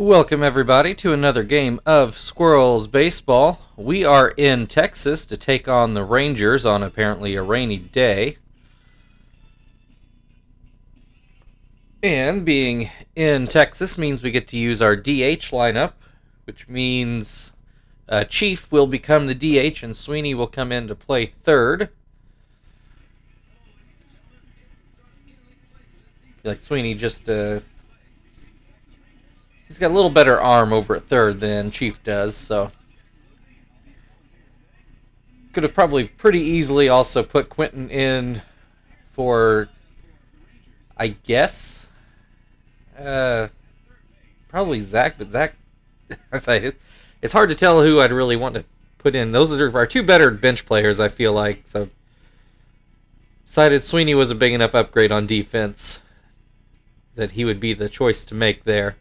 Welcome, everybody, to another game of Squirrels Baseball. We are in Texas to take on the Rangers on apparently a rainy day. And being in Texas means we get to use our DH lineup, which means Chief will become the DH and Sweeney will come in to play third. Like Sweeney just he's got a little better arm over at third than Chief does, so could have probably pretty easily also put Quentin in for, I guess, probably Zach, but Zach, it's hard to tell who I'd really want to put in. Those are our two better bench players, I feel like, so decided Sweeney was a big enough upgrade on defense that he would be the choice to make there.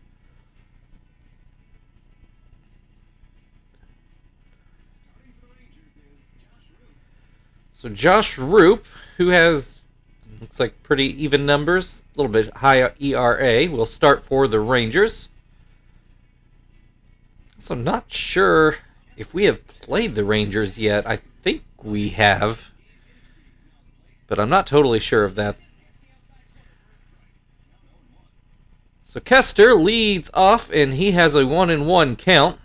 So Josh Roop, who has, looks like pretty even numbers, a little bit high ERA, will start for the Rangers. So I'm not sure if we have played the Rangers yet. I think we have, but I'm not totally sure of that. So Kester leads off, and he has a 1-1 count.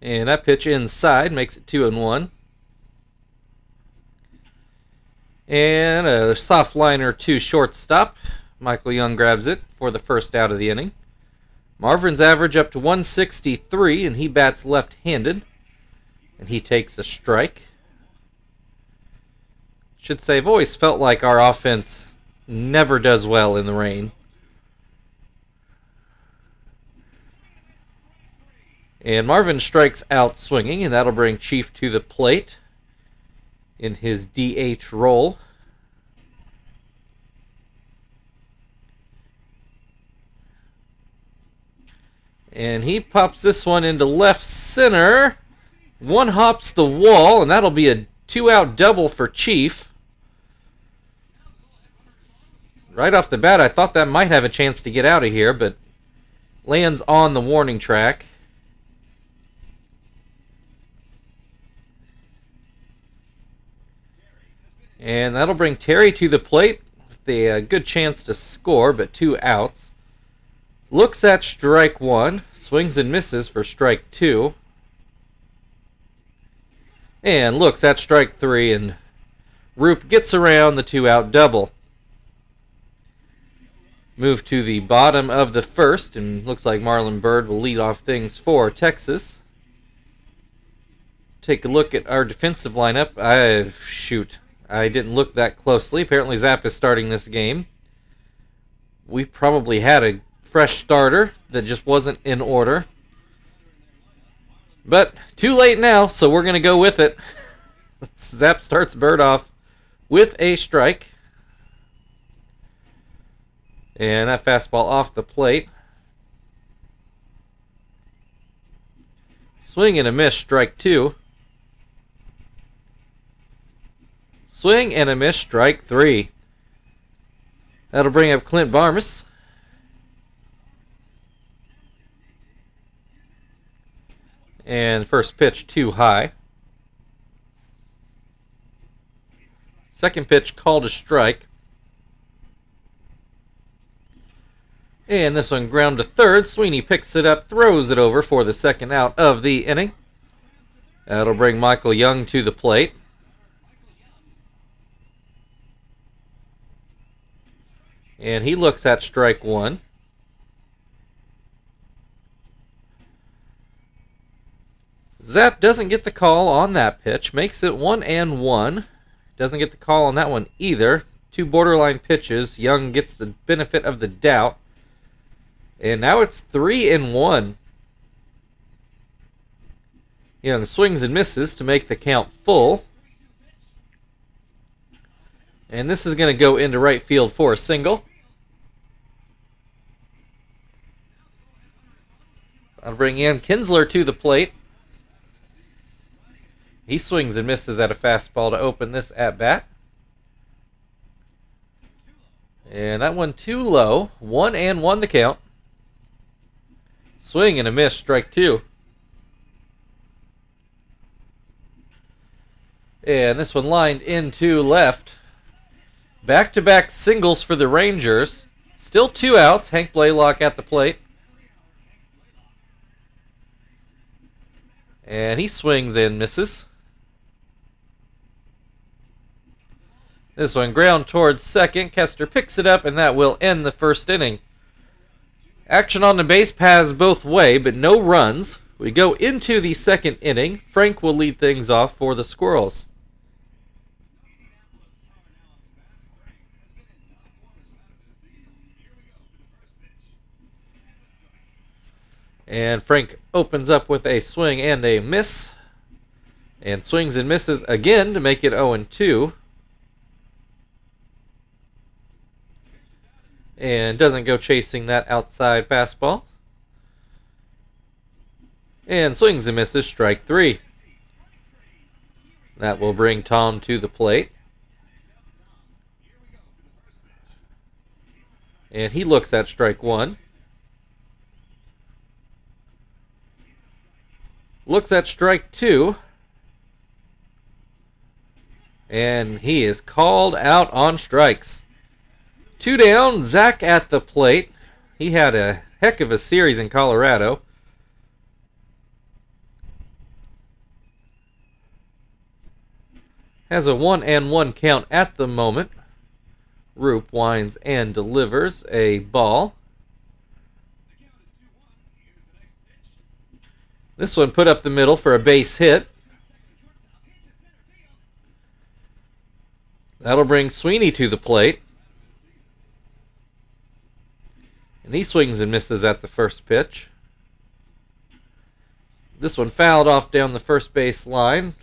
And that pitch inside makes it 2-1. And a soft liner to shortstop. Michael Young grabs it for the first out of the inning. Marvin's average up to 163, and he bats left-handed. And he takes a strike. Should say, I've always felt like our offense never does well in the rain. And Marvin strikes out swinging, and that'll bring Chief to the plate in his DH role. And he pops this one into left center. One hops the wall, and that'll be a 2-out double for Chief. Right off the bat, I thought that might have a chance to get out of here, but lands on the warning track. And that'll bring Terry to the plate with a good chance to score, but 2 outs. Looks at strike 1, swings and misses for strike 2. And looks at strike 3, and Roop gets around the 2-out double. Move to the bottom of the first, and looks like Marlon Byrd will lead off things for Texas. Take a look at our defensive lineup. I didn't look that closely. Apparently Zapp is starting this game. We probably had a fresh starter that just wasn't in order. But too late now, so we're going to go with it. Zapp starts Bird off with a strike. And that fastball off the plate. Swing and a miss, strike 2. Swing and a miss, strike 3. That'll bring up Clint Barmas. And first pitch too high. Second pitch called a strike. And this one ground to third. Sweeney picks it up, throws it over for the second out of the inning. That'll bring Michael Young to the plate. And he looks at strike 1. Zapp doesn't get the call on that pitch. Makes it 1-1. Doesn't get the call on that one either. 2 borderline pitches. Young gets the benefit of the doubt. And now it's 3-1. Young swings and misses to make the count full. And this is going to go into right field for a single. I'll bring Ian Kinsler to the plate. He swings and misses at a fastball to open this at-bat. And that one too low. 1-1 the count. Swing and a miss, strike 2. And this one lined into left. Back-to-back singles for the Rangers. Still 2 outs. Hank Blaylock at the plate. And he swings and misses. This one ground towards second. Kester picks it up, and that will end the first inning. Action on the base paths both way, but no runs. We go into the second inning. Frank will lead things off for the Squirrels. And Frank opens up with a swing and a miss. And swings and misses again to make it 0-2. And doesn't go chasing that outside fastball. And swings and misses, strike 3. That will bring Tom to the plate. And he looks at strike 1. Looks at strike 2. And he is called out on strikes. 2 down, Zach at the plate. He had a heck of a series in Colorado. Has a 1-1 count at the moment. Roop winds and delivers a ball. This one put up the middle for a base hit. That'll bring Sweeney to the plate. And he swings and misses at the first pitch. This one fouled off down the first base line.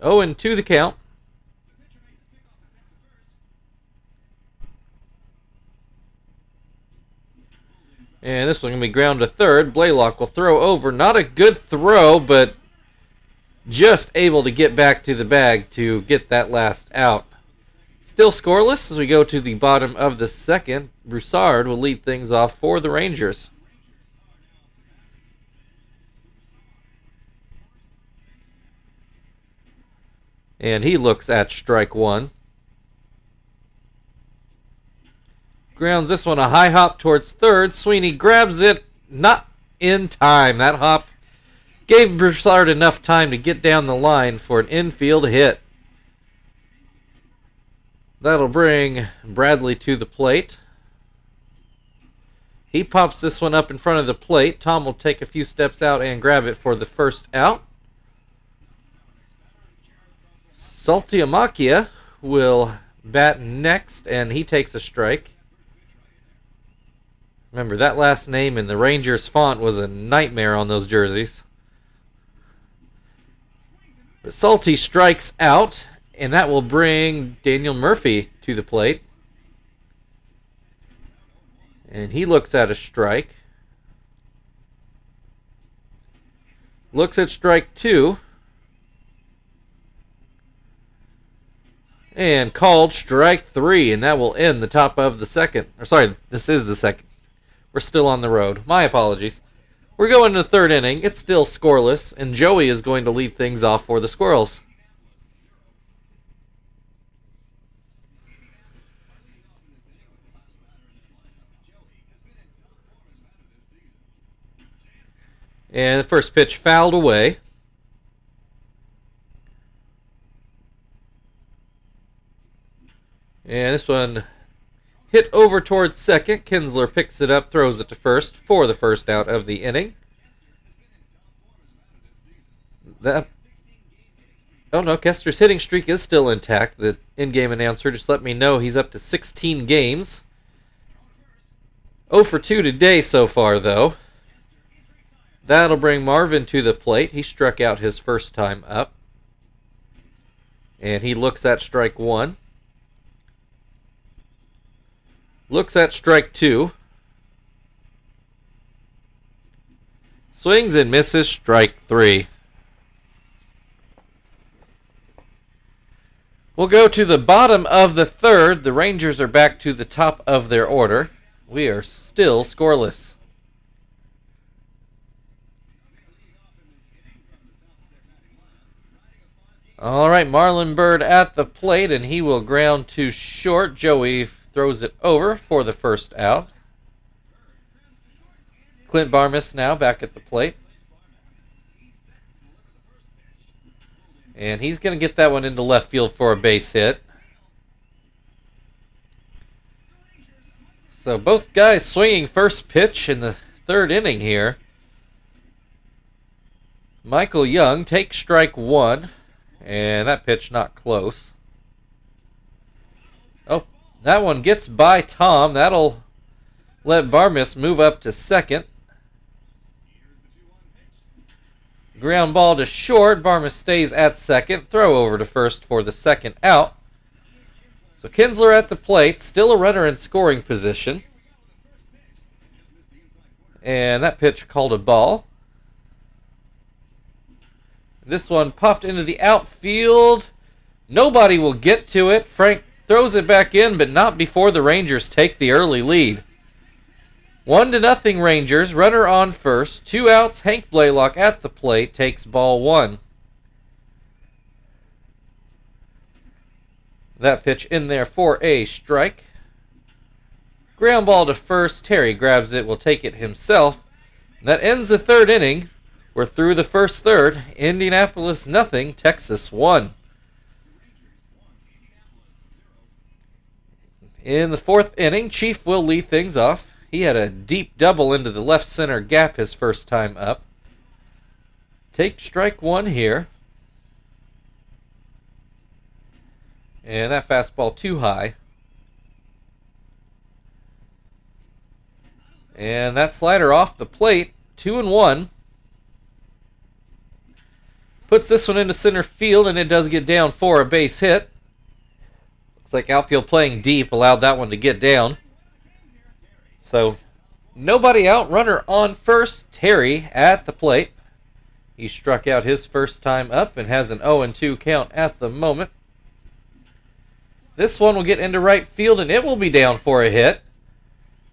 0-2 the count. And this one going to be ground to third. Blaylock will throw over. Not a good throw, but just able to get back to the bag to get that last out. Still scoreless as we go to the bottom of the second. Broussard will lead things off for the Rangers. And he looks at strike 1. Grounds this one a high hop towards third. Sweeney grabs it, not in time. That hop gave Broussard enough time to get down the line for an infield hit. That'll bring Bradley to the plate. He pops this one up in front of the plate. Tom will take a few steps out and grab it for the first out. Saltiamakia will bat next, and he takes a strike. Remember, that last name in the Rangers font was a nightmare on those jerseys. But Salty strikes out, and that will bring Daniel Murphy to the plate. And he looks at a strike. Looks at strike 2. And called strike 3, and that will end the top of the second. Or sorry, this is the second. We're still on the road. My apologies. We're going to the third inning. It's still scoreless, and Joey is going to lead things off for the Squirrels. And the first pitch fouled away. And this one hit over towards second. Kinsler picks it up, throws it to first for the first out of the inning. Oh no, Kester's hitting streak is still intact. The in-game announcer just let me know he's up to 16 games. 0 for 2 today so far, though. That'll bring Marvin to the plate. He struck out his first time up. And he looks at strike 1. Looks at strike 2. Swings and misses, strike 3. We'll go to the bottom of the third. The Rangers are back to the top of their order. We are still scoreless. All right, Marlon Byrd at the plate, and he will ground to short. Joey throws it over for the first out. Clint Barmas now back at the plate. And he's going to get that one into left field for a base hit. So both guys swinging first pitch in the third inning here. Michael Young takes strike one. And that pitch not close. Oh, that one gets by Tom. That'll let Barmas move up to second. Ground ball to short. Barmas stays at second. Throw over to first for the second out. So Kinsler at the plate. Still a runner in scoring position. And that pitch called a ball. This one popped into the outfield. Nobody will get to it. Frank throws it back in, but not before the Rangers take the early lead. 1-0 Rangers. Runner on first. 2 outs. Hank Blaylock at the plate takes ball one. That pitch in there for a strike. Ground ball to first. Terry grabs it. Will take it himself. That ends the third inning. We're through the first third. Indianapolis 0, Texas 1. In the fourth inning, Chief will lead things off. He had a deep double into the left center gap his first time up. Take strike one here. And that fastball too high. And that slider off the plate. 2-1. Puts this one into center field, and it does get down for a base hit. Looks like outfield playing deep allowed that one to get down. So, nobody out. Runner on first. Terry at the plate. He struck out his first time up and has an 0-2 count at the moment. This one will get into right field, and it will be down for a hit.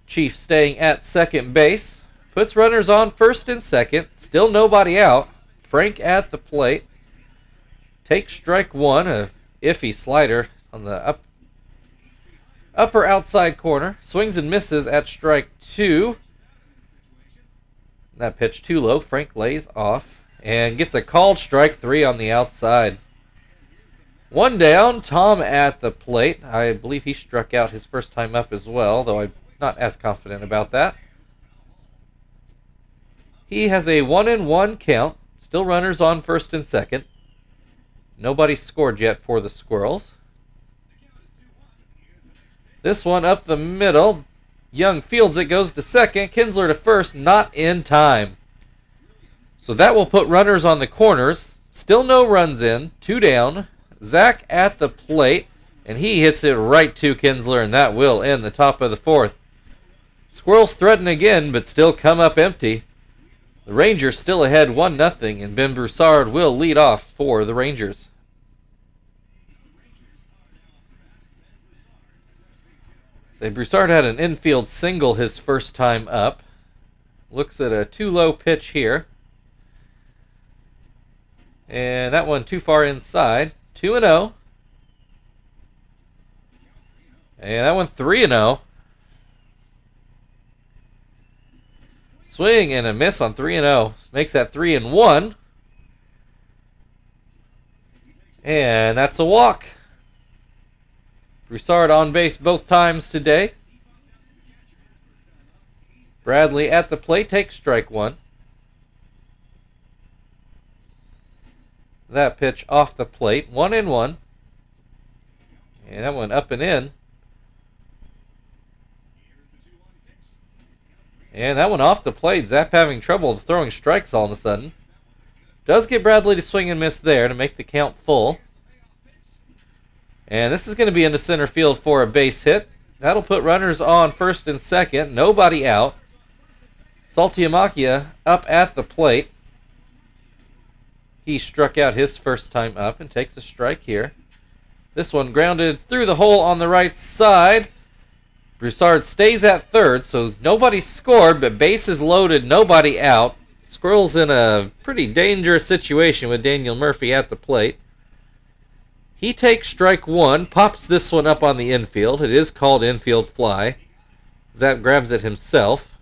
Chief staying at second base. Puts runners on first and second. Still nobody out. Frank at the plate. Takes strike one. A iffy slider on the upper outside corner. Swings and misses at strike two. That pitch too low. Frank lays off and gets a called strike three on the outside. One down. Tom at the plate. I believe he struck out his first time up as well, though I'm not as confident about that. He has a 1-1 count. Still runners on first and second. Nobody scored yet for the Squirrels. This one up the middle. Young fields it, goes to second. Kinsler to first, not in time. So that will put runners on the corners. Still no runs in. 2 down. Zach at the plate. And he hits it right to Kinsler, and that will end the top of the fourth. Squirrels threaten again, but still come up empty. The Rangers still ahead 1-0, and Ben Broussard will lead off for the Rangers. So Broussard had an infield single his first time up. Looks at a too low pitch here. And that one too far inside. 2-0. And that one 3-0. Swing and a miss on 3-0. Makes that 3-1. And that's a walk. Broussard on base both times today. Bradley at the plate takes strike one. That pitch off the plate. 1-1. And that one up and in. And that one off the plate. Zap having trouble throwing strikes all of a sudden. Does get Bradley to swing and miss there to make the count full. And this is going to be into center field for a base hit. That'll put runners on first and second. Nobody out. Saltiamakia up at the plate. He struck out his first time up and takes a strike here. This one grounded through the hole on the right side. Broussard stays at third, so nobody scored, but bases loaded, nobody out. Squirrels in a pretty dangerous situation with Daniel Murphy at the plate. He takes strike one, pops this one up on the infield. It is called infield fly. Zap grabs it himself.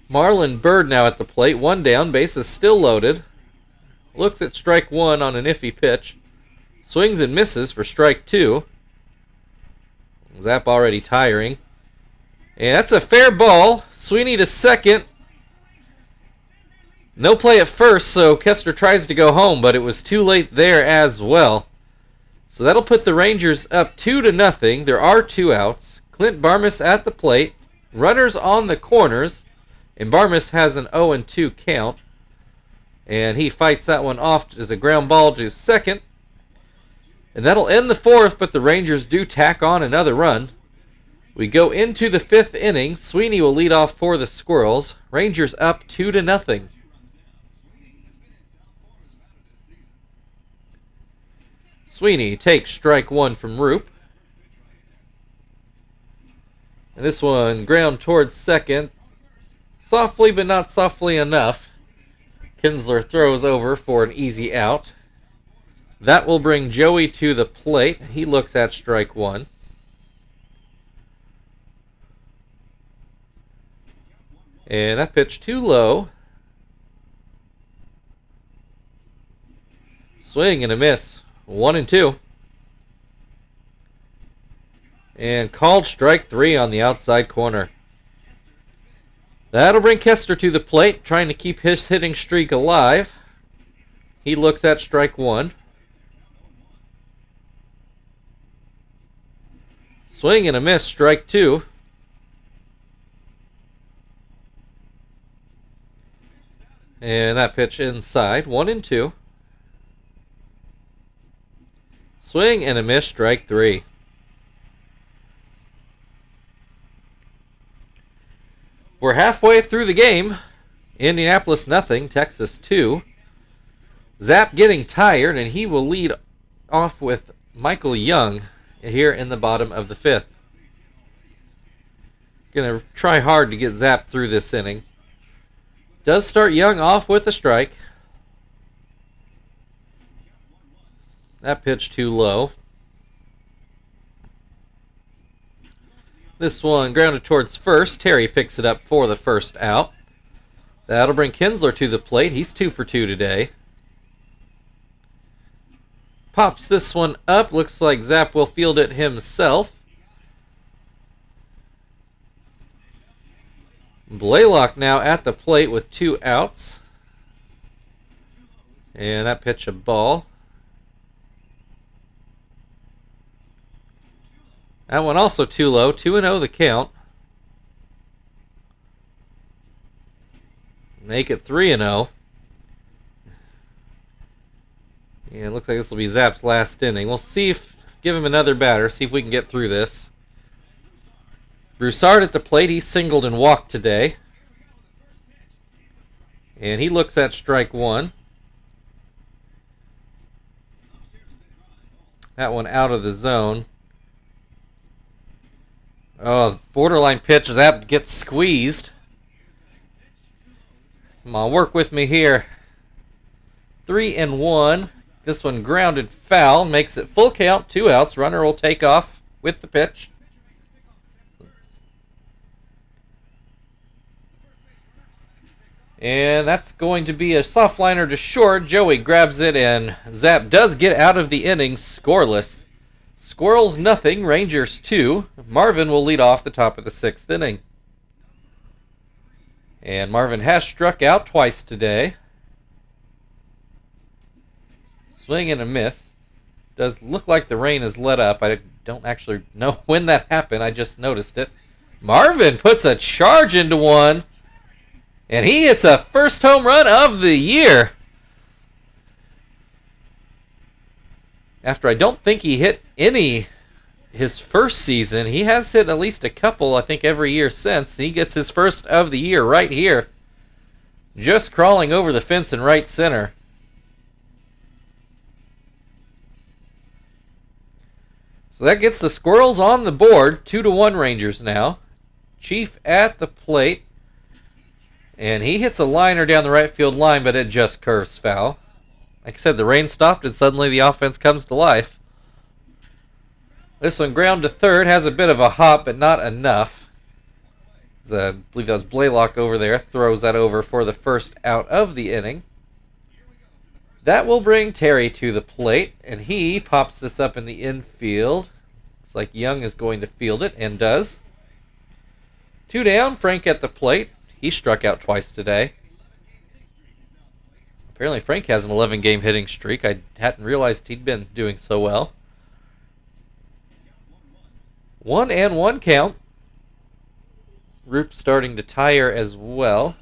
Marlon Byrd now at the plate. One down, bases still loaded. Looks at strike one on an iffy pitch. Swings and misses for strike two. Zap already tiring. And that's a fair ball. Sweeney to second. No play at first, so Kester tries to go home, but it was too late there as well. So that'll put the Rangers up 2-0. There are 2 outs. Clint Barmas at the plate. Runners on the corners. And Barmas has an 0-2 count. And he fights that one off as a ground ball to second. And that'll end the 4th, but the Rangers do tack on another run. We go into the 5th inning. Sweeney will lead off for the Squirrels. Rangers up 2-0. Sweeney takes strike one from Roop. And this one ground towards second. Softly, but not softly enough. Kinsler throws over for an easy out. That will bring Joey to the plate. He looks at strike one. And that pitch too low. Swing and a miss. 1-2. And called strike three on the outside corner. That'll bring Kester to the plate, trying to keep his hitting streak alive. He looks at strike one. Swing and a miss, strike two. And that pitch inside, 1-2. Swing and a miss, strike three. We're halfway through the game. Indianapolis 0, Texas 2. Zap getting tired, and he will lead off with Michael Young here in the bottom of the 5th. Gonna try hard to get Zap through this inning. Does start Young off with a strike. That pitch too low. This one grounded towards first. Terry picks it up for the first out. That'll bring Kinsler to the plate. He's 2 for 2 today. Pops this one up. Looks like Zap will field it himself. Blaylock now at the plate with 2 outs. And that pitch a ball. That one also too low. 2-0 the count. Make it 3-0. Yeah, it looks like this will be Zap's last inning. We'll see if, give him another batter, see if we can get through this. Broussard at the plate. He singled and walked today. And he looks at strike one. That one out of the zone. Oh, borderline pitch. Zap gets squeezed. Come on, work with me here. 3-1. This one grounded foul. Makes it full count. 2 outs. Runner will take off with the pitch. And that's going to be a soft liner to short. Joey grabs it, and Zap does get out of the inning scoreless. Squirrels 0, Rangers 2. Marvin will lead off the top of the 6th inning. And Marvin has struck out twice today. Swing and a miss. Does look like the rain has let up. I don't actually know when that happened. I just noticed it. Marvin puts a charge into one. And he hits a first home run of the year. After I don't think he hit any his first season, he has hit at least a couple, I think, every year since. He gets his first of the year right here. Just crawling over the fence in right center. So that gets the Squirrels on the board. 2-1 Rangers now. Chief at the plate. And he hits a liner down the right field line, but it just curves foul. Like I said, the rain stopped and suddenly the offense comes to life. This one ground to third. Has a bit of a hop, but not enough. I believe that was Blaylock over there. Throws that over for the first out of the inning. That will bring Terry to the plate, and he pops this up in the infield. Looks like Young is going to field it, and does. 2 down, Frank at the plate. He struck out twice today. Apparently Frank has an 11-game hitting streak. I hadn't realized he'd been doing so well. 1-1 count. Roop starting to tire as well.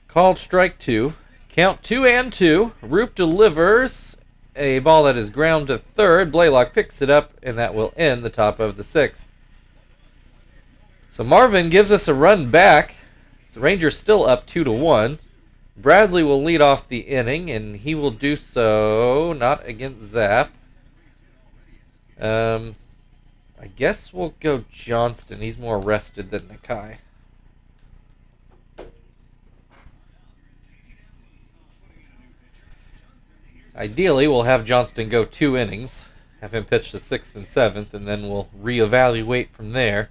Called strike 2. Count 2-2. Roop delivers a ball that is ground to third. Blaylock picks it up, and that will end the top of the 6th. So Marvin gives us a run back. The Rangers still up 2-1. Bradley will lead off the inning, and he will do so not against Zapp. I guess we'll go Johnston. He's more rested than Nakai. Ideally, we'll have Johnston go 2 innings, have him pitch the 6th and 7th, and then we'll reevaluate from there.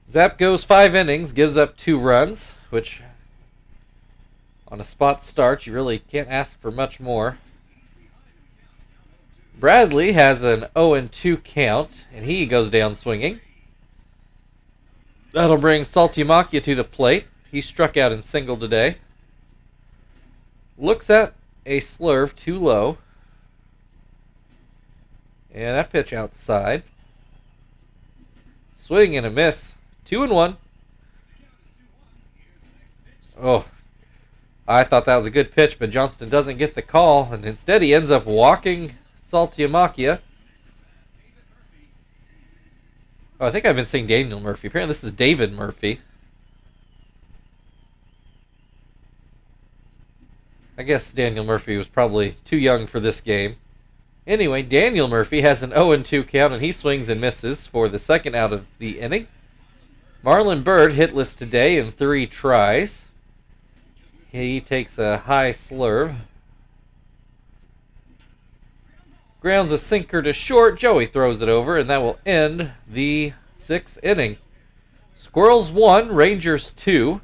Zapp goes 5 innings, gives up 2 runs, which on a spot start, you really can't ask for much more. Bradley has an 0-2 count, and he goes down swinging. That'll bring Saltiamakia to the plate. He struck out in single today. Looks at a slurve too low. And that pitch outside. Swing and a miss. 2-1. Oh, I thought that was a good pitch, but Johnston doesn't get the call, and instead he ends up walking Saltiamakia. Oh, I think I've been saying Daniel Murphy. Apparently this is David Murphy. I guess Daniel Murphy was probably too young for this game. Anyway, Daniel Murphy has an 0-2 count, and he swings and misses for the 2nd out of the inning. Marlon Byrd hitless today in 3 tries. He takes a high slurve. Grounds a sinker to short. Joey throws it over, and that will end the 6th inning. Squirrels 1, Rangers 2.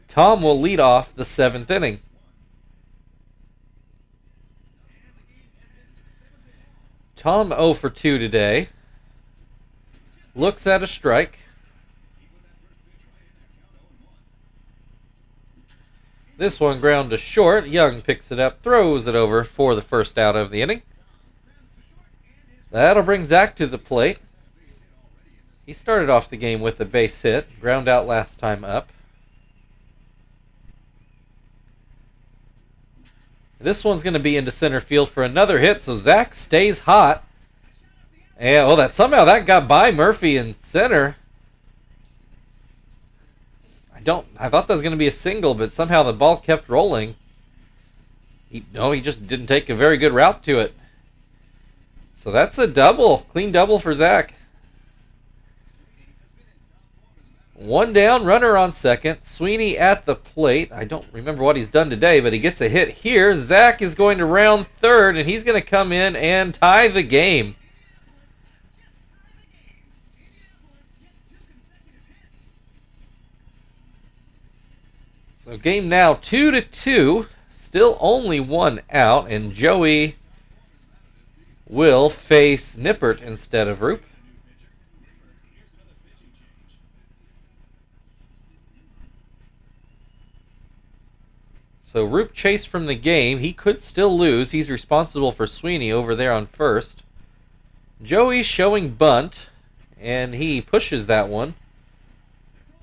Tom will lead off the 7th inning. Tom 0 for 2 today. Looks at a strike. This one ground to short. Young picks it up, throws it over for the 1st out of the inning. That'll bring Zach to the plate. He started off the game with a base hit. Ground out last time up. This one's going to be into center field for another hit, so Zach stays hot. And somehow that got by Murphy in center. I thought that was going to be a single, but somehow the ball kept rolling. He just didn't take a very good route to it. So that's a double, clean double for Zach. 1 down, runner on second. Sweeney at the plate. I don't remember what he's done today, but he gets a hit here. Zach is going to round third, and he's going to come in and tie the game. So game now 2-2. Still only 1 out, and Joey will face Nippert instead of Roop. So Roop chased from the game. He could still lose. He's responsible for Sweeney over there on first. Joey's showing bunt, and he pushes that one.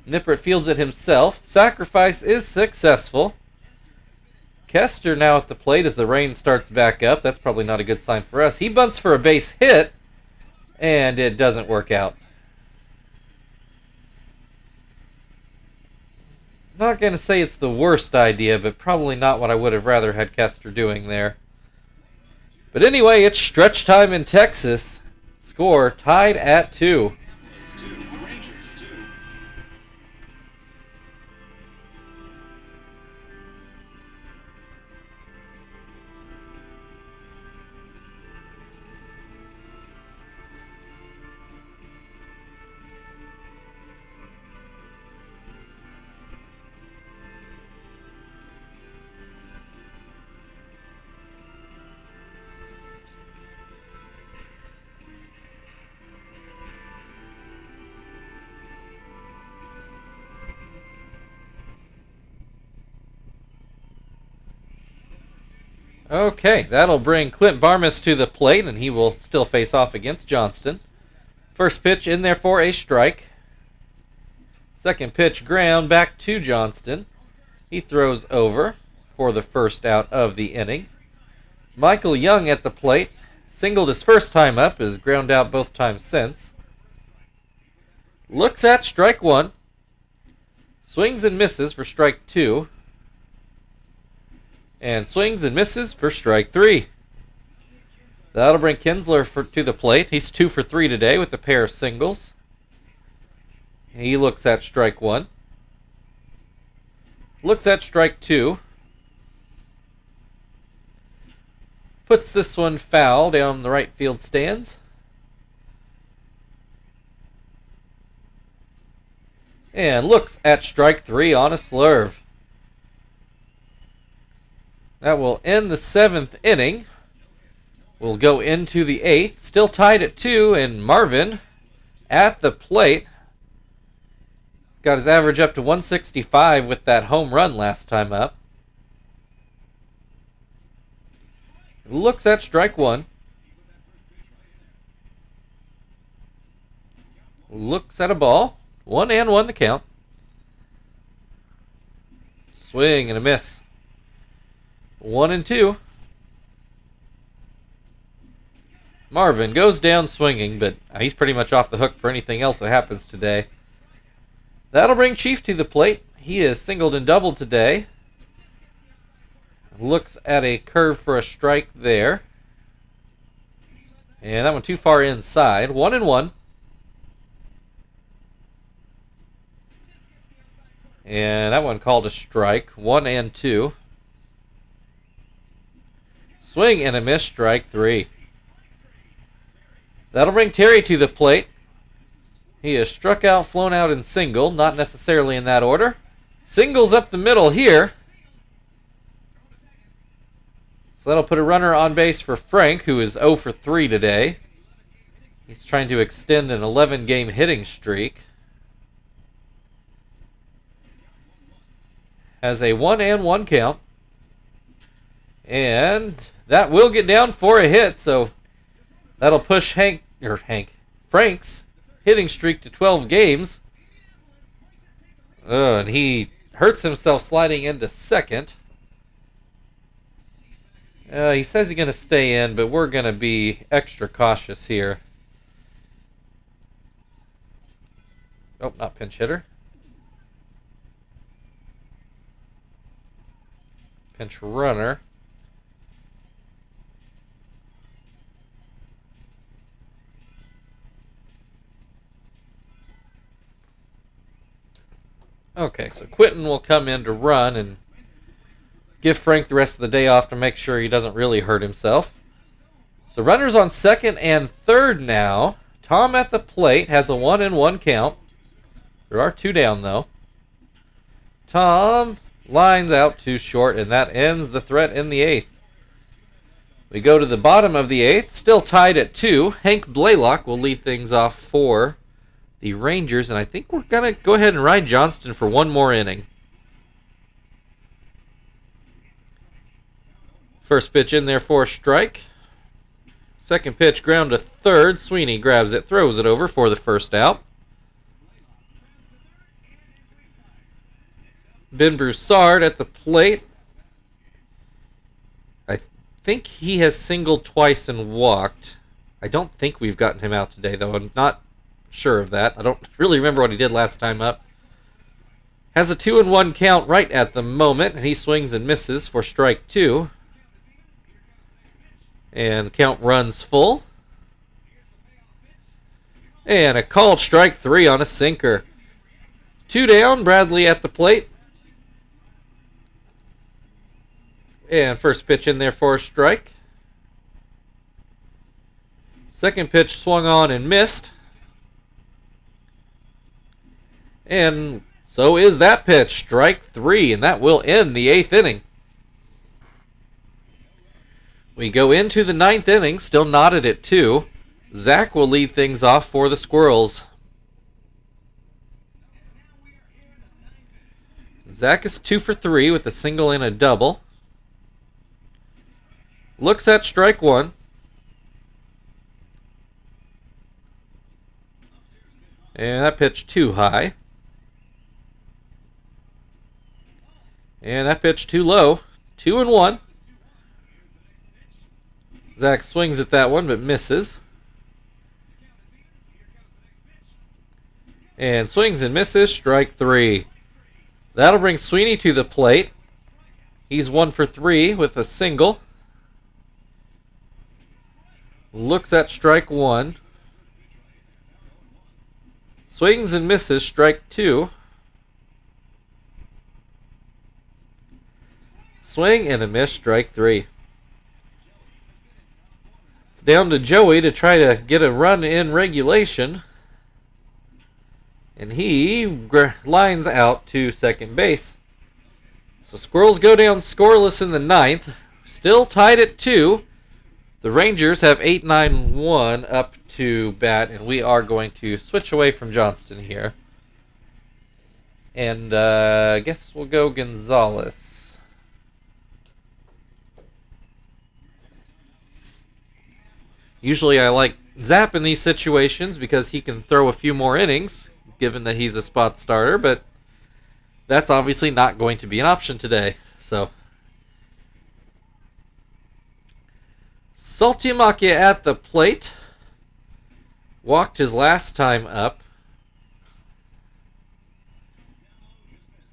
Nippert fields it himself. Sacrifice is successful. Kester now at the plate as the rain starts back up. That's probably not a good sign for us. He bunts for a base hit, and it doesn't work out. Not going to say it's the worst idea, but probably not what I would have rather had Kester doing there. But anyway, it's stretch time in Texas. Score tied at 2. Okay, that'll bring Clint Barmas to the plate, and he will still face off against Johnston. First pitch in there for a strike. Second pitch ground back to Johnston. He throws over for the first out of the inning. Michael Young at the plate. Singled his first time up, has ground out both times since. Looks at strike 1. Swings and misses for strike 2. And swings and misses for strike 3. That'll bring Kinsler to the plate. He's 2 for 3 today with a pair of singles. He looks at strike 1. Looks at strike 2. Puts this one foul down the right field stands. And looks at strike 3 on a slurve. That will end the 7th inning. We'll go into the 8th. Still tied at 2, and Marvin at the plate. Got his average up to 165 with that home run last time up. Looks at strike 1. Looks at a ball. 1-1 the count. Swing and a miss. 1-2. Marvin goes down swinging, but he's pretty much off the hook for anything else that happens today. That'll bring Chief to the plate. He is singled and doubled today. Looks at a curve for a strike there. And that one too far inside. 1-1. And that one called a strike. 1-2. Swing and a miss, strike 3. That'll bring Terry to the plate. He is struck out, flown out, and singled. Not necessarily in that order. Singles up the middle here. So that'll put a runner on base for Frank, who is 0 for 3 today. He's trying to extend an 11-game hitting streak. Has a 1-1 count. And that will get down for a hit, so that'll push Frank's hitting streak to 12 games. And he hurts himself sliding into second. He says he's going to stay in, but we're going to be extra cautious here. Oh, not pinch hitter. Pinch runner. Okay, so Quentin will come in to run and give Frank the rest of the day off to make sure he doesn't really hurt himself. So runners on second and third now. Tom at the plate has a 1-1 count. There are 2 down, though. Tom lines out too short, and that ends the threat in the 8th. We go to the bottom of the 8th, still tied at 2. Hank Blaylock will lead things off for the Rangers, and I think we're going to go ahead and ride Johnston for one more inning. First pitch in there for a strike. Second pitch ground to third. Sweeney grabs it, throws it over for the first out. Ben Broussard at the plate. I think he has singled twice and walked. I don't think we've gotten him out today, though. I'm not sure of that. I don't really remember what he did last time up. Has a 2-1 count right at the moment, and he swings and misses for strike 2. And count runs full. And a called strike 3 on a sinker. 2 down, Bradley at the plate. And first pitch in there for a strike. Second pitch swung on and missed. And so is that pitch, strike 3, and that will end the 8th inning. We go into the 9th inning, still knotted at 2. Zach will lead things off for the Squirrels. Zach is 2 for 3 with a single and a double. Looks at strike 1. And that pitch too high. And that pitch too low. 2-1. Zach swings at that one but misses. And swings and misses, strike 3. That'll bring Sweeney to the plate. He's 1 for 3 with a single. Looks at strike 1. Swings and misses, strike 2. Swing and a miss, strike 3. It's down to Joey to try to get a run in regulation. And he lines out to second base. So Squirrels go down scoreless in the 9th. Still tied at 2. The Rangers have 8-9-1 up to bat, and we are going to switch away from Johnston here. And I guess we'll go Gonzalez. Usually I like Zap in these situations because he can throw a few more innings, given that he's a spot starter, but that's obviously not going to be an option today. So Saltiamakia at the plate. Walked his last time up.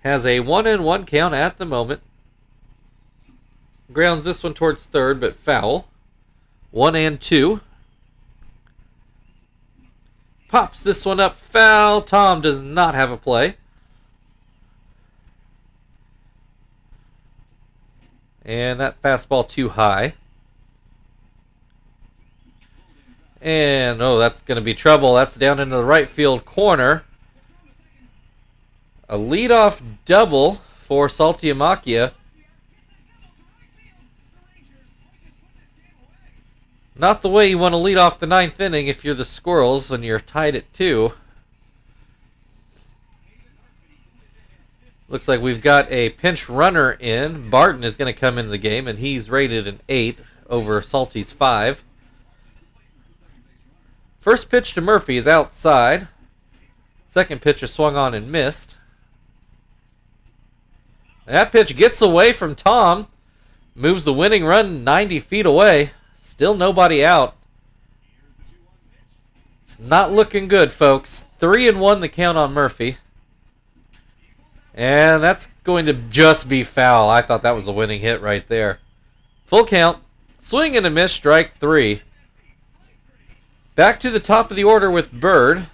Has a 1-1 count at the moment. Grounds this one towards third, but foul. 1-2. Pops this one up, foul. Tom does not have a play. And that fastball too high. And, oh, that's going to be trouble. That's down into the right field corner. A leadoff double for Saltiamakia. Not the way you want to lead off the 9th inning if you're the Squirrels when you're tied at 2. Looks like we've got a pinch runner in. Barton is going to come into the game, and he's rated an 8 over Salty's 5. First pitch to Murphy is outside. Second pitch is swung on and missed. That pitch gets away from Tom. Moves the winning run 90 feet away. Still nobody out. It's not looking good, folks. 3-1 the count on Murphy. And that's going to just be foul. I thought that was a winning hit right there. Full count. Swing and a miss, strike 3. Back to the top of the order with Bird.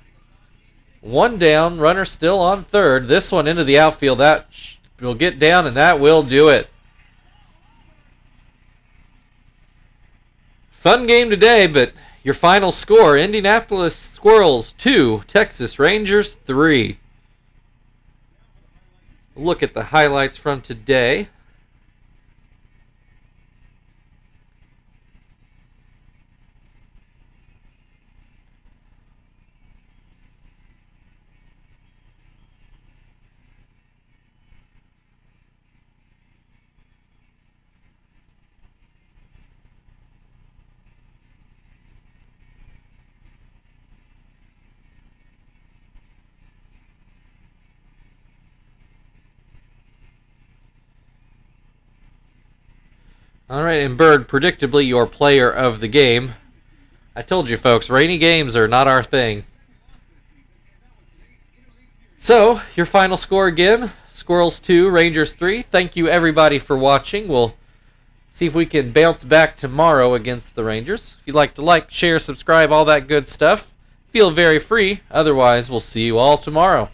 1 down, runner still on third. This one into the outfield. That will get down, and that will do it. Fun game today, but your final score, Indianapolis Squirrels 2, Texas Rangers 3. Look at the highlights from today. All right, and Bird, predictably your player of the game. I told you, folks, rainy games are not our thing. So, your final score again, Squirrels 2, Rangers 3. Thank you everybody for watching. We'll see if we can bounce back tomorrow against the Rangers. If you'd like to like, share, subscribe, all that good stuff, feel very free. Otherwise, we'll see you all tomorrow.